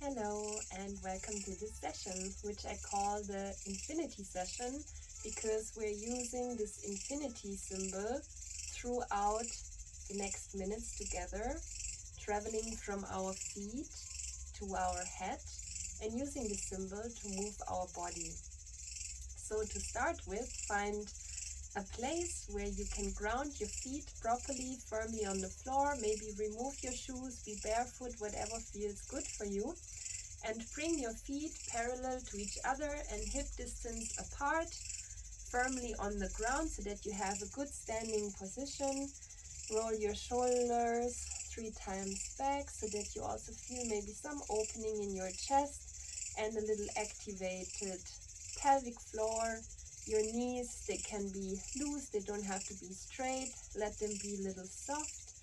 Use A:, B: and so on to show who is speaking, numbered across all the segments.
A: Hello and welcome to this session, which I call the infinity session because we're using this infinity symbol throughout the next minutes together, traveling from our feet to our head and using the symbol to move our body. So to start with, find a place where you can ground your feet properly, firmly on the floor. Maybe remove your shoes, be barefoot, whatever feels good for you. And bring your feet parallel to each other and hip distance apart, firmly on the ground so that you have a good standing position. Roll your shoulders 3 times back so that you also feel maybe some opening in your chest and a little activated pelvic floor. Your knees, they can be loose, they don't have to be straight. Let them be a little soft.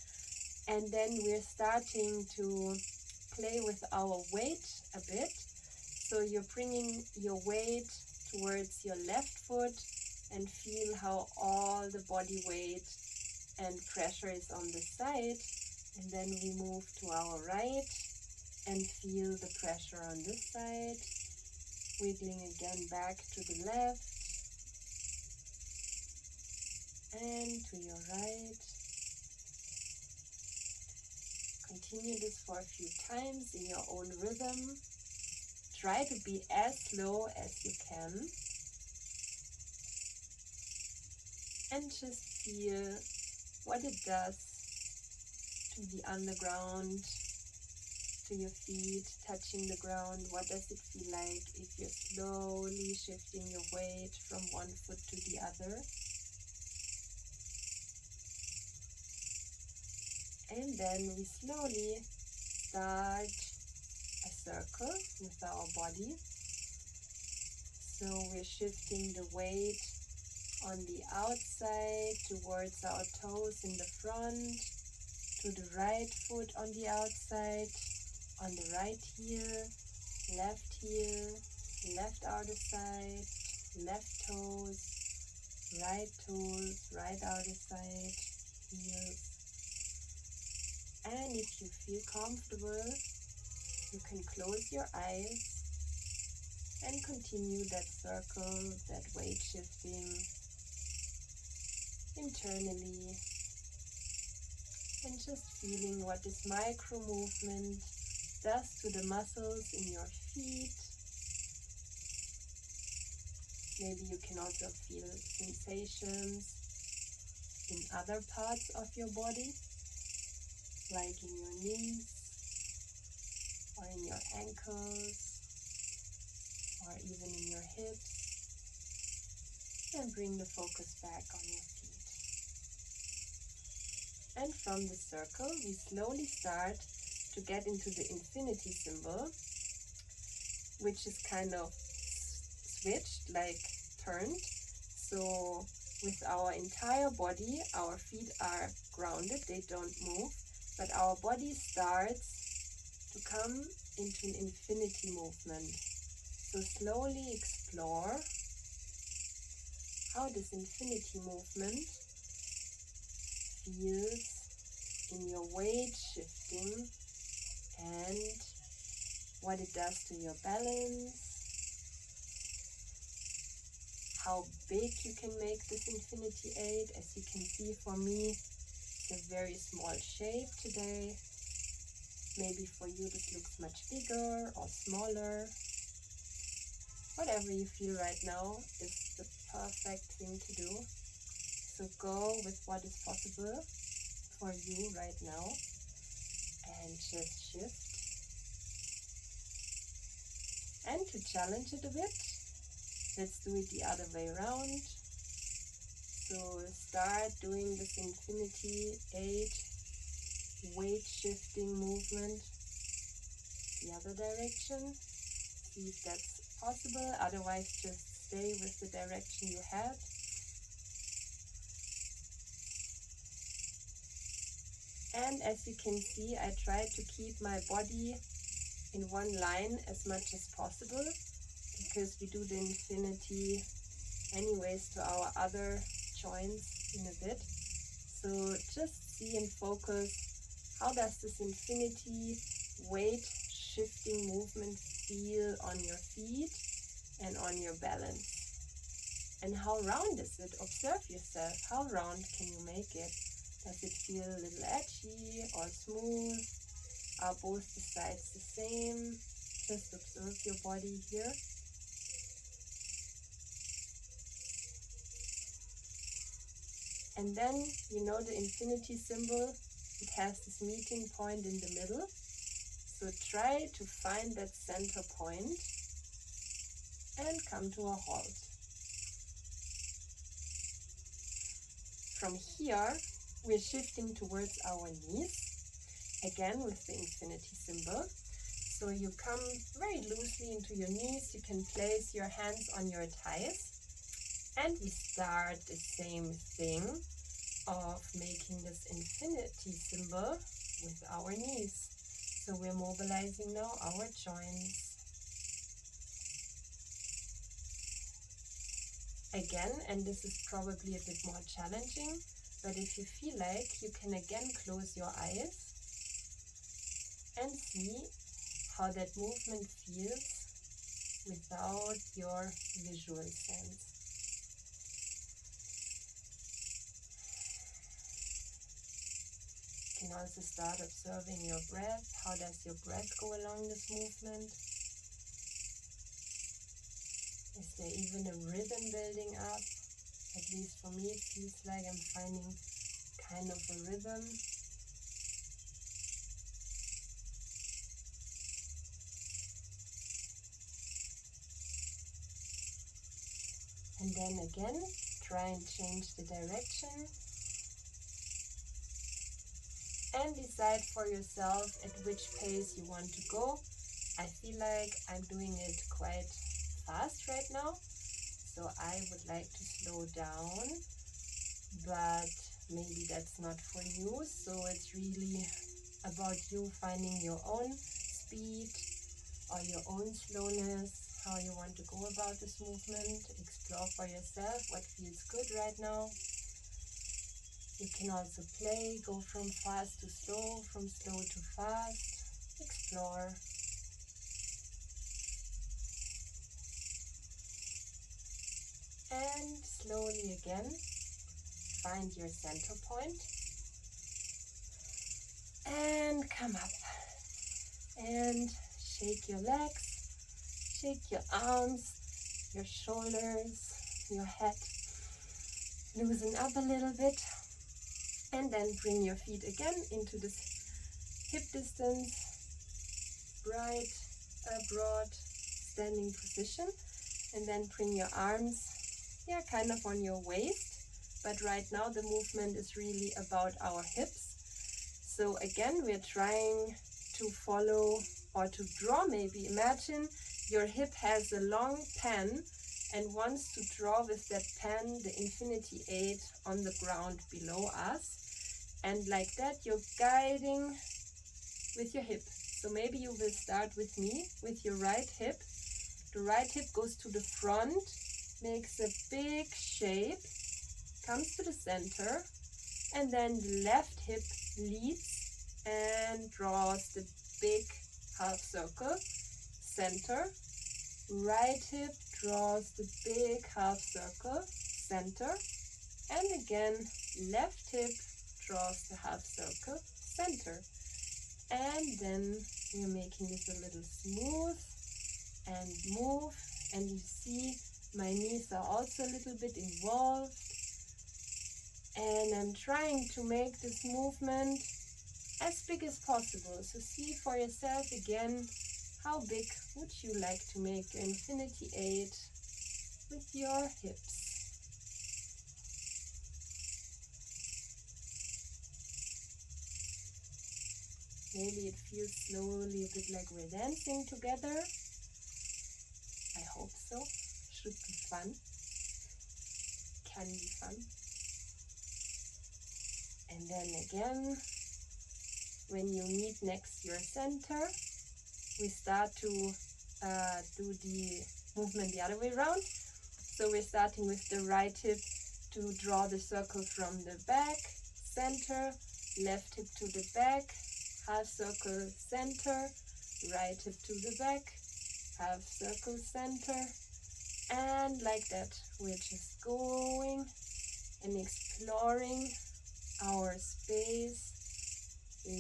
A: And then we're starting to play with our weight a bit. So you're bringing your weight towards your left foot and feel how all the body weight and pressure is on the side. And then we move to our right and feel the pressure on this side. Wiggling again back to the left and to your right. Continue this for a few times in your own rhythm. Try to be as slow as you can. And just feel what it does to the underground, to your feet touching the ground. What does it feel like if you're slowly shifting your weight from one foot to the other? And then we slowly start a circle with our body. So we're shifting the weight on the outside towards our toes in the front, to the right foot on the outside, on the right heel, left outer side, left toes, right outer side, heels. And if you feel comfortable, you can close your eyes and continue that circle, that weight shifting internally, and just feeling what this micro movement does to the muscles in your feet. Maybe you can also feel sensations in other parts of your body, like in your knees, or in your ankles, or even in your hips. And bring the focus back on your feet. And from the circle, we slowly start to get into the infinity symbol, which is kind of switched, like turned. So with our entire body, our feet are grounded, they don't move. But our body starts to come into an infinity movement. So slowly explore how this infinity movement feels in your weight shifting and what it does to your balance, how big you can make this infinity 8. As you can see, for me, a very small shape today. Maybe for you this looks much bigger or smaller. Whatever you feel right now is the perfect thing to do. So go with what is possible for you right now and just shift. And to challenge it a bit, let's do it the other way around. So start doing this infinity 8 weight shifting movement the other direction. See if that's possible. Otherwise, just stay with the direction you had. And as you can see, I try to keep my body in one line as much as possible, because we do the infinity anyways to our other joints in a bit. So just see and focus, how does this infinity weight shifting movement feel on your feet and on your balance? And how round is it? Observe yourself. How round can you make it? Does it feel a little edgy or smooth? Are both the sides the same? Just observe your body here. And then, you know the infinity symbol, it has this meeting point in the middle. So try to find that center point and come to a halt. From here, we're shifting towards our knees, again with the infinity symbol. So you come very loosely into your knees. You can place your hands on your thighs. And we start the same thing of making this infinity symbol with our knees. So we're mobilizing now our joints. Again, and this is probably a bit more challenging, but if you feel like, you can again close your eyes and see how that movement feels without your visual sense. You can also start observing your breath. How does your breath go along this movement? Is there even a rhythm building up? At least for me it feels like I'm finding kind of a rhythm. And then again, try and change the direction. And decide for yourself at which pace you want to go. I feel like I'm doing it quite fast right now, so I would like to slow down, but maybe that's not for you. So it's really about you finding your own speed or your own slowness, how you want to go about this movement. Explore for yourself what feels good right now. You can also play, go from fast to slow, from slow to fast, explore. And slowly again, find your center point. And come up. And shake your legs, shake your arms, your shoulders, your head. Loosen up a little bit. And then bring your feet again into this hip distance, right, broad standing position. And then bring your arms, kind of on your waist. But right now the movement is really about our hips. So again, we're trying to follow or to draw maybe. Imagine your hip has a long pen and wants to draw with that pen the infinity 8 on the ground below us. And like that, you're guiding with your hip. So maybe you will start with me, with your right hip. The right hip goes to the front, makes a big shape, comes to the center, and then the left hip leads and draws the big half circle, center. Right hip draws the big half circle, center. And again, left hip draws the half circle, center. And then we're making this a little smooth and move. And you see my knees are also a little bit involved. And I'm trying to make this movement as big as possible. So see for yourself again, how big would you like to make your infinity 8 with your hips? Maybe it feels slowly a bit like we're dancing together. I hope so. Should be fun. Can be fun. And then again, when you meet next to your center, we start to do the movement the other way around. So we're starting with the right hip to draw the circle from the back, center, left hip to the back, half circle, center, right hip to the back, half circle center, and like that we're just going and exploring our space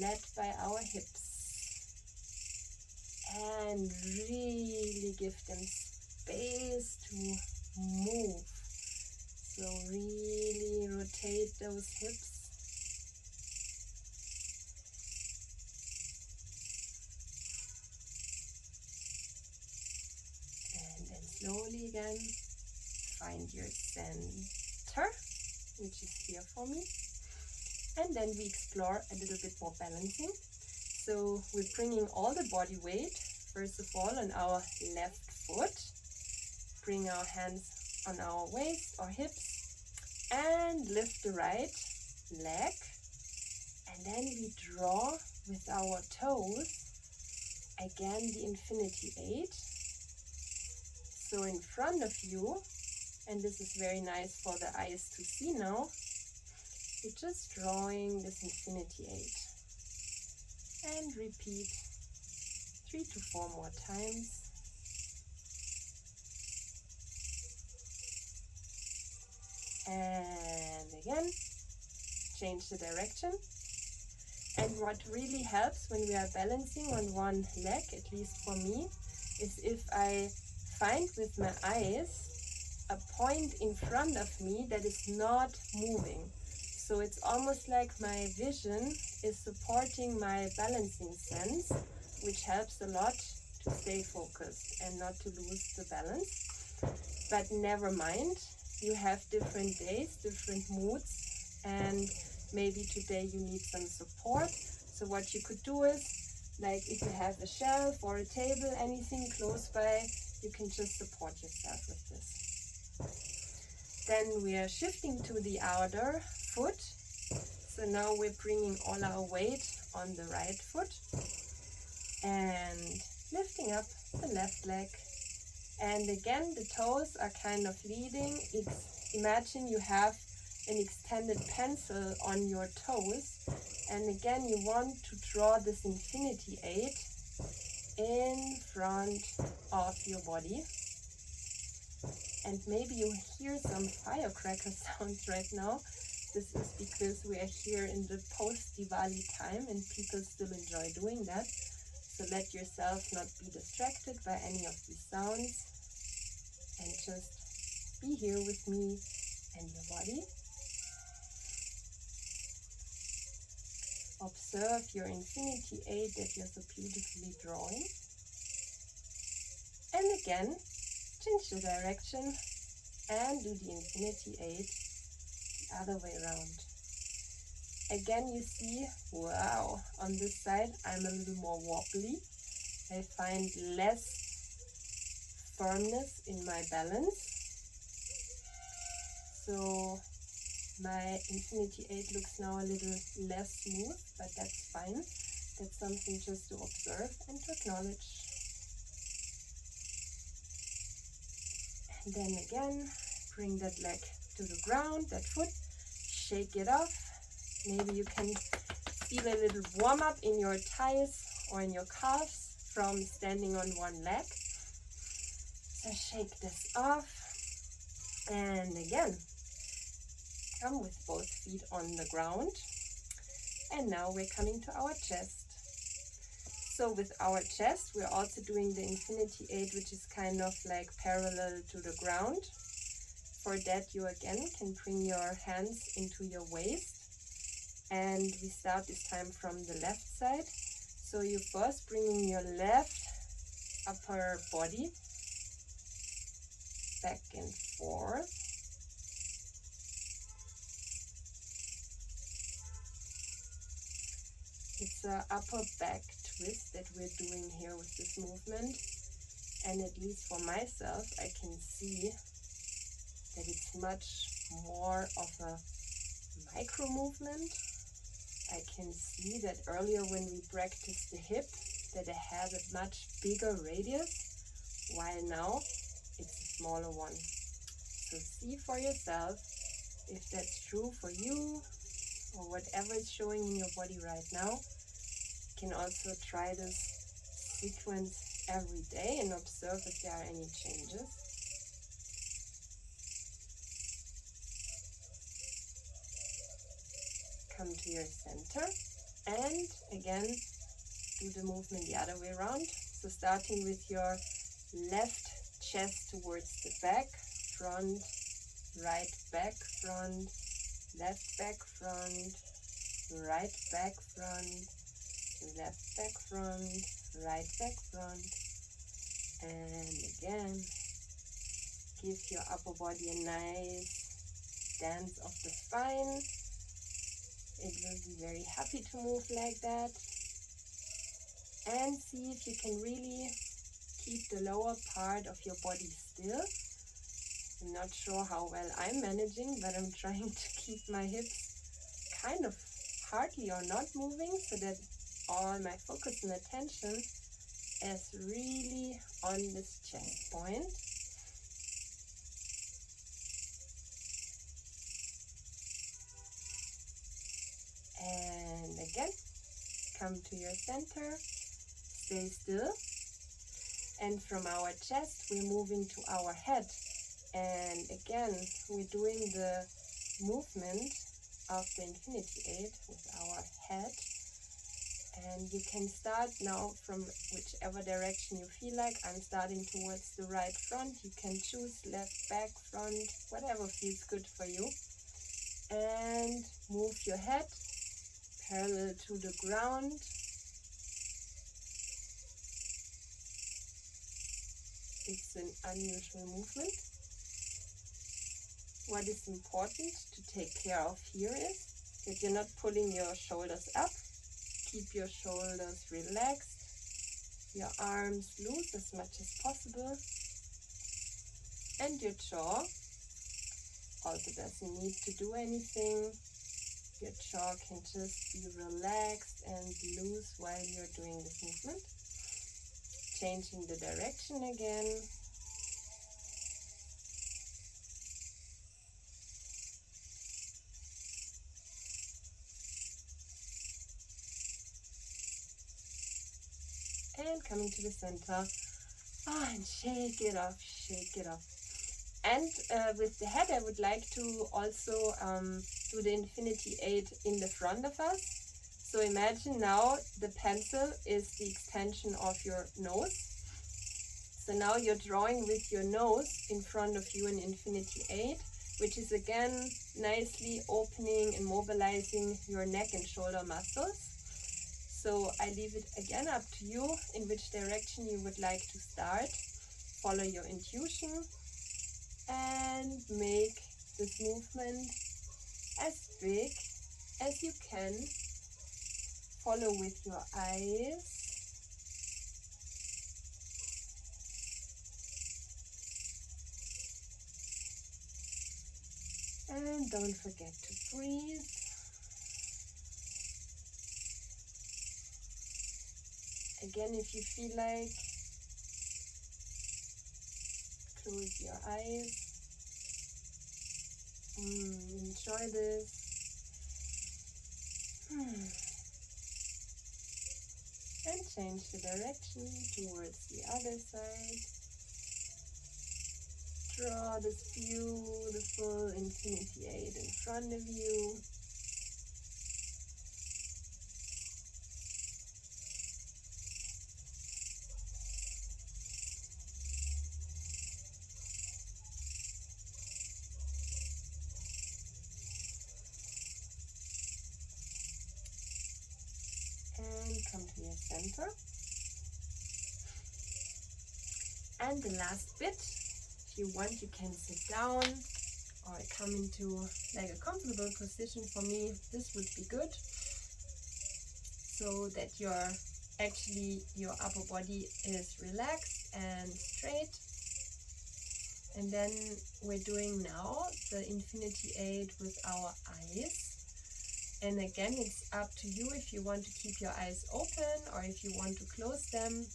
A: led by our hips, and really give them space to move. So really rotate those hips. And then slowly again find your center, which is here for me. And then we explore a little bit more balancing. So we're bringing all the body weight, first of all, on our left foot. Bring our hands on our waist or hips and lift the right leg. And then we draw with our toes, again, the infinity 8. So in front of you, and this is very nice for the eyes to see now, you're just drawing this infinity 8. And repeat 3 to 4 more times. And again, change the direction. And what really helps when we are balancing on one leg, at least for me, is if I find with my eyes a point in front of me that is not moving. So it's almost like my vision is supporting my balancing sense, which helps a lot to stay focused and not to lose the balance. But never mind, you have different days, different moods, and maybe today you need some support. So what you could do is, like if you have a shelf or a table, anything close by, you can just support yourself with this. Then we are shifting to the outer foot. So now we're bringing all our weight on the right foot and lifting up the left leg. And again, the toes are kind of leading. Imagine you have an extended pencil on your toes. And again, you want to draw this infinity 8 in front of your body. And maybe you hear some firecracker sounds right now. This is because we are here in the post-Diwali time and people still enjoy doing that. So let yourself not be distracted by any of these sounds and just be here with me and your body. Observe your infinity 8 that you're so beautifully drawing. And again, change the direction and do the infinity 8 the other way around. Again, you see, wow, on this side I'm a little more wobbly. I find less firmness in my balance. So my infinity 8 looks now a little less smooth, but that's fine. That's something just to observe and to acknowledge. And then again, bring that leg to the ground, that foot, shake it off. Maybe you can feel a little warm up in your thighs or in your calves from standing on one leg. So shake this off. And again, come with both feet on the ground. And now we're coming to our chest. So with our chest, we're also doing the infinity 8, which is kind of like parallel to the ground. For that, you again can bring your hands into your waist. And we start this time from the left side. So you're first bringing your left upper body back and forth. It's an upper back twist that we're doing here with this movement. And at least for myself, I can see that it's much more of a micro movement. I can see that earlier when we practiced the hip, that it had a much bigger radius, while now it's a smaller one. So see for yourself if that's true for you or whatever is showing in your body right now. You can also try this sequence every day and observe if there are any changes. Come to your center and again do the movement the other way around. So starting with your left chest towards the back, front, right back, front, left back, front, right back, front, left back, front, right back, front, and again give your upper body a nice dance of the spine. It will be very happy to move like that. And see if you can really keep the lower part of your body still. I'm not sure how well I'm managing, but I'm trying to keep my hips kind of hardly or not moving so that all my focus and attention is really on this chest point. And again, come to your center, stay still. And from our chest, we're moving to our head. And again, we're doing the movement of the Infinity 8 with our head. And you can start now from whichever direction you feel like. I'm starting towards the right front. You can choose left, back, front, whatever feels good for you. And move your head parallel to the ground. It's an unusual movement. What is important to take care of here is that you're not pulling your shoulders up. Keep your shoulders relaxed, your arms loose as much as possible, and your jaw also doesn't need to do anything. Your jaw can just be relaxed and loose while you're doing this movement. Changing the direction again. And coming to the center. And shake it off, shake it off. And with the head, I would like to also do the Infinity 8 in the front of us. So imagine now the pencil is the extension of your nose. So now you're drawing with your nose in front of you an Infinity 8, which is again nicely opening and mobilizing your neck and shoulder muscles. So I leave it again up to you in which direction you would like to start. Follow your intuition and make this movement as big as you can. Follow with your eyes. And don't forget to breathe. Again, if you feel like, close your eyes. Enjoy this. And change the direction towards the other side. Draw this beautiful Infinity 8 in front of you. And come to your center. And the last bit, if you want, you can sit down or come into like a comfortable position. For me, this would be good, so that your upper body is relaxed and straight. And then we're doing now the Infinity 8 with our eyes. And again, it's up to you if you want to keep your eyes open or if you want to close them.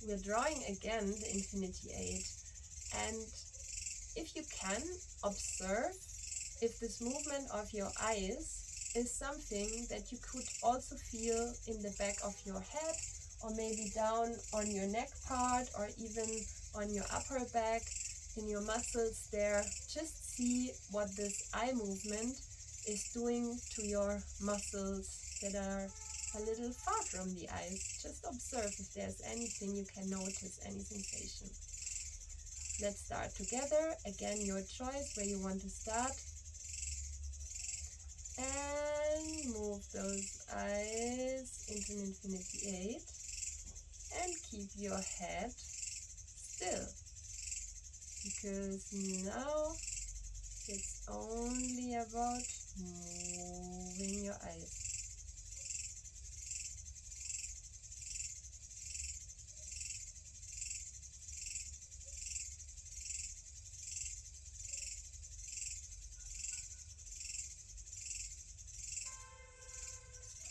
A: We're drawing again the Infinity 8, and if you can, observe if this movement of your eyes is something that you could also feel in the back of your head, or maybe down on your neck part, or even on your upper back, in your muscles there. Just see what this eye movement is doing to your muscles that are a little far from the eyes. Just observe if there's anything you can notice, any sensation. Let's start together. Again, your choice where you want to start. And move those eyes into an infinity 8. And keep your head still. Because now it's only about moving your eyes.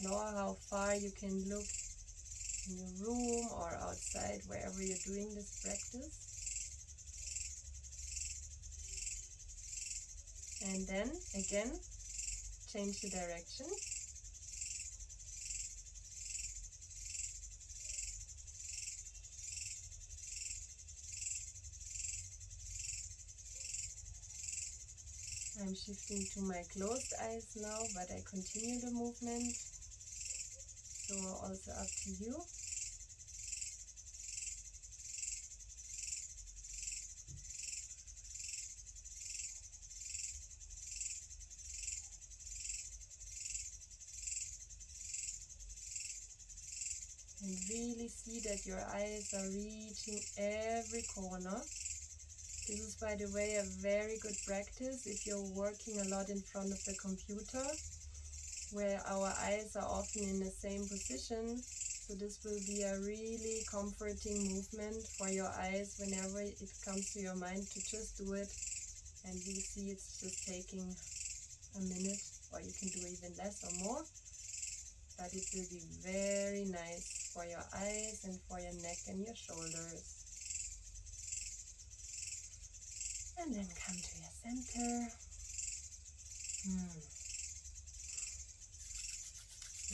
A: Explore how far you can look in your room or outside, wherever you're doing this practice. And then again, change the direction. I'm shifting to my closed eyes now, but I continue the movement. So also up to you. And really see that your eyes are reaching every corner. This is, by the way, a very good practice if you're working a lot in front of the computer, where our eyes are often in the same position. So this will be a really comforting movement for your eyes whenever it comes to your mind to just do it. And you see it's just taking a minute, or you can do even less or more. But it will be very nice for your eyes and for your neck and your shoulders. And then come to your center.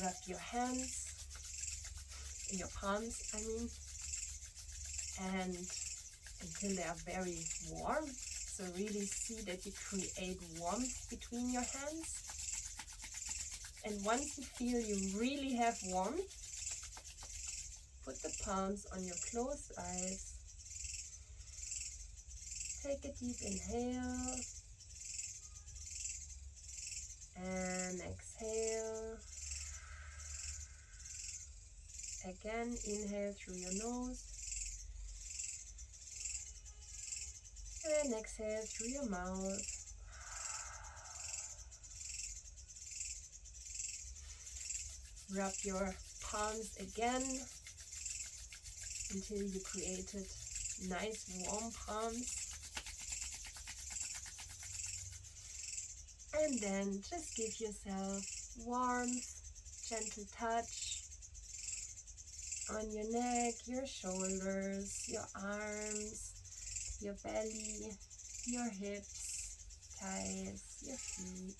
A: Rub your hands, your palms, and until they are very warm. So really see that you create warmth between your hands. And once you feel you really have warmth, put the palms on your closed eyes. Take a deep inhale and exhale. Again, inhale through your nose and exhale through your mouth. Rub your palms again until you created nice warm palms. And then just give yourself warmth, gentle touch on your neck, your shoulders, your arms, your belly, your hips, thighs, your feet.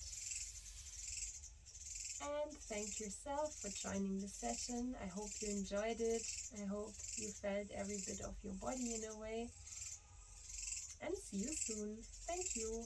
A: And thank yourself for joining the session. I hope you enjoyed it. I hope you felt every bit of your body in a way. And see you soon. Thank you.